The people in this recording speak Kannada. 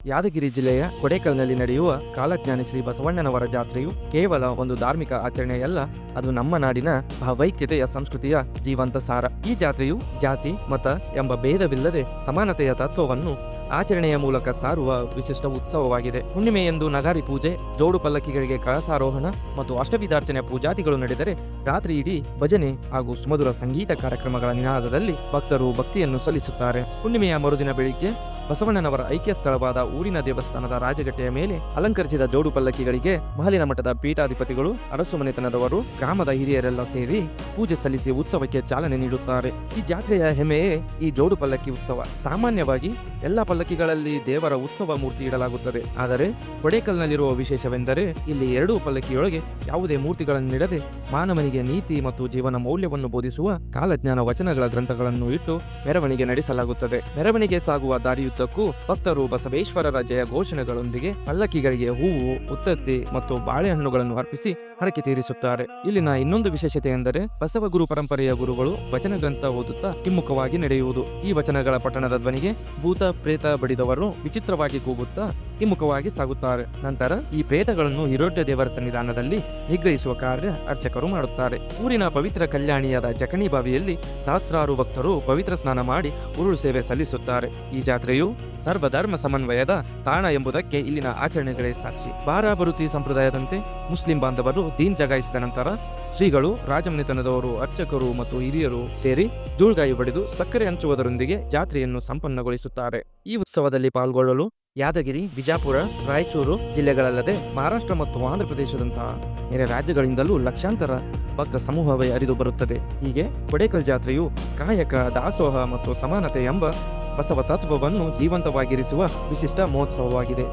ಯಾದಗಿರಿ ಜಿಲ್ಲೆಯ ಕೊಡೇಕಲ್ನಲ್ಲಿ ನಡೆಯುವ ಕಾಲಜ್ಞಾನಿ ಶ್ರೀ ಬಸವಣ್ಣನವರ ಜಾತ್ರೆಯು ಕೇವಲ ಒಂದು ಧಾರ್ಮಿಕ ಆಚರಣೆಯಲ್ಲ, ಅದು ನಮ್ಮ ನಾಡಿನ ಭಾವೈಕ್ಯತೆಯ ಸಂಸ್ಕೃತಿಯ ಜೀವಂತ ಸಾರ. ಈ ಜಾತ್ರೆಯು ಜಾತಿ, ಮತ ಎಂಬ ಭೇದವಿಲ್ಲದೆ ಸಮಾನತೆಯ ತತ್ವವನ್ನು ಆಚರಣೆಯ ಮೂಲಕ ಸಾರುವ ವಿಶಿಷ್ಟ ಉತ್ಸವವಾಗಿದೆ. ಹುಣ್ಣಿಮೆಯಂದು ನಗಾರಿ ಪೂಜೆ, ಜೋಡು ಪಲ್ಲಕ್ಕಿಗಳಿಗೆ ಕಳಸಾರೋಹಣ ಮತ್ತು ಅಷ್ಟವಿಧಾರ್ಚನೆ ಪೂಜಾದಿಗಳು ನಡೆದರೆ, ರಾತ್ರಿ ಇಡೀ ಭಜನೆ ಹಾಗೂ ಸುಮಧುರ ಸಂಗೀತ ಕಾರ್ಯಕ್ರಮಗಳ ನಿನಾದದಲ್ಲಿ ಭಕ್ತರು ಭಕ್ತಿಯನ್ನು ಸಲ್ಲಿಸುತ್ತಾರೆ. ಹುಣ್ಣಿಮೆಯ ಮರುದಿನ ಬೆಳಿಗ್ಗೆ ಬಸವಣ್ಣನವರ ಐಕ್ಯ ಸ್ಥಳವಾದ ಊರಿನ ದೇವಸ್ಥಾನದ ರಾಜಗಟ್ಟೆಯ ಮೇಲೆ ಅಲಂಕರಿಸಿದ ಜೋಡು ಪಲ್ಲಕ್ಕಿಗಳಿಗೆ ಮಹಲಿನ ಮಠದ ಪೀಠಾಧಿಪತಿಗಳು, ಅರಸು ಮನೆತನದವರು, ಗ್ರಾಮದ ಹಿರಿಯರೆಲ್ಲ ಸೇರಿ ಪೂಜೆ ಸಲ್ಲಿಸಿ ಉತ್ಸವಕ್ಕೆ ಚಾಲನೆ ನೀಡುತ್ತಾರೆ. ಈ ಜಾತ್ರೆಯ ಹೆಮ್ಮೆಯೇ ಈ ಜೋಡು ಪಲ್ಲಕ್ಕಿ ಉತ್ಸವ. ಸಾಮಾನ್ಯವಾಗಿ ಎಲ್ಲ ಪಲ್ಲಕ್ಕಿಗಳಲ್ಲಿ ದೇವರ ಉತ್ಸವ ಮೂರ್ತಿ ಇಡಲಾಗುತ್ತದೆ. ಆದರೆ ಕೊಡೇಕಲ್ನಲ್ಲಿರುವ ವಿಶೇಷವೆಂದರೆ ಇಲ್ಲಿ ಎರಡೂ ಪಲ್ಲಕ್ಕಿಯೊಳಗೆ ಯಾವುದೇ ಮೂರ್ತಿಗಳನ್ನಿಡದೆ ಮಾನವನಿಗೆ ನೀತಿ ಮತ್ತು ಜೀವನ ಮೌಲ್ಯವನ್ನು ಬೋಧಿಸುವ ಕಾಲಜ್ಞಾನ ವಚನಗಳ ಗ್ರಂಥಗಳನ್ನು ಇಟ್ಟು ಮೆರವಣಿಗೆ ನಡೆಸಲಾಗುತ್ತದೆ. ಮೆರವಣಿಗೆ ಸಾಗುವ ದಾರಿಯುದ್ದಕ್ಕೂ ಭಕ್ತರು ಬಸವೇಶ್ವರರ ಜಯ ಘೋಷಣೆಗಳೊಂದಿಗೆ ಪಲ್ಲಕ್ಕಿಗಳಿಗೆ ಹೂವು, ಉತ್ತತ್ತಿ ಮತ್ತು ಬಾಳೆಹಣ್ಣುಗಳನ್ನು ಅರ್ಪಿಸಿ ಹರಕೆ ತೀರಿಸುತ್ತಾರೆ. ಇಲ್ಲಿನ ಇನ್ನೊಂದು ವಿಶೇಷತೆ ಎಂದರೆ ಬಸವ ಗುರು ಪರಂಪರೆಯ ಗುರುಗಳು ವಚನ ಗ್ರಂಥ ಓದುತ್ತಾ ಹಿಮ್ಮುಖವಾಗಿ ನಡೆಯುವುದು. ಈ ವಚನಗಳ ಪಠಣದ ಧ್ವನಿಗೆ ಭೂತ ಪ್ರೇತ ಬಡಿದವರು ವಿಚಿತ್ರವಾಗಿ ಕೂಗುತ್ತಾ ಹಿಮ್ಮುಖವಾಗಿ ಸಾಗುತ್ತಾರೆ. ನಂತರ ಈ ಪ್ರೇತಗಳನ್ನು ಹಿರೋಡ್ಯ ದೇವರ ಸನ್ನಿಧಾನದಲ್ಲಿ ನಿಗ್ರಹಿಸುವ ಕಾರ್ಯ ಅರ್ಚಕರು ಮಾಡುತ್ತಾರೆ. ಊರಿನ ಪವಿತ್ರ ಕಲ್ಯಾಣಿಯಾದ ಜಕಣಿ ಬಾವಿಯಲ್ಲಿ ಸಹಸ್ರಾರು ಭಕ್ತರು ಪವಿತ್ರ ಸ್ನಾನ ಮಾಡಿ ಉರುಳು ಸೇವೆ ಸಲ್ಲಿಸುತ್ತಾರೆ. ಈ ಜಾತ್ರೆಯು ಸರ್ವಧರ್ಮ ಸಮನ್ವಯದ ತಾಣ ಎಂಬುದಕ್ಕೆ ಇಲ್ಲಿನ ಆಚರಣೆಗಳೇ ಸಾಕ್ಷಿ. ಬಾರಾಬರುತಿ ಸಂಪ್ರದಾಯದಂತೆ ಮುಸ್ಲಿಂ ಬಾಂಧವರು ದೀನ್ ಜಗಾಯಿಸಿದ ನಂತರ ಶ್ರೀಗಳು, ರಾಜಮನೆತನದವರು, ಅರ್ಚಕರು ಮತ್ತು ಹಿರಿಯರು ಸೇರಿ ಧೂಳ್ಗಾಯಿ ಬಡಿದು ಸಕ್ಕರೆ ಹಂಚುವುದರೊಂದಿಗೆ ಜಾತ್ರೆಯನ್ನು ಸಂಪನ್ನಗೊಳಿಸುತ್ತಾರೆ. ಈ ಉತ್ಸವದಲ್ಲಿ ಪಾಲ್ಗೊಳ್ಳಲು ಯಾದಗಿರಿ, ಬಿಜಾಪುರ, ರಾಯಚೂರು ಜಿಲ್ಲೆಗಳಲ್ಲದೆ ಮಹಾರಾಷ್ಟ್ರ ಮತ್ತು ಆಂಧ್ರಪ್ರದೇಶದಂತಹ ನೆರೆ ರಾಜ್ಯಗಳಿಂದಲೂ ಲಕ್ಷಾಂತರ ಭಕ್ತ ಸಮೂಹವೇ ಹರಿದು ಬರುತ್ತದೆ. ಹೀಗೆ ಕೊಡೇಕಲ್ ಜಾತ್ರೆಯು ಕಾಯಕ, ದಾಸೋಹ ಮತ್ತು ಸಮಾನತೆ ಎಂಬ ಬಸವ ತತ್ವವನ್ನು ಜೀವಂತವಾಗಿರಿಸುವ ವಿಶಿಷ್ಟ ಮಹೋತ್ಸವವಾಗಿದೆ.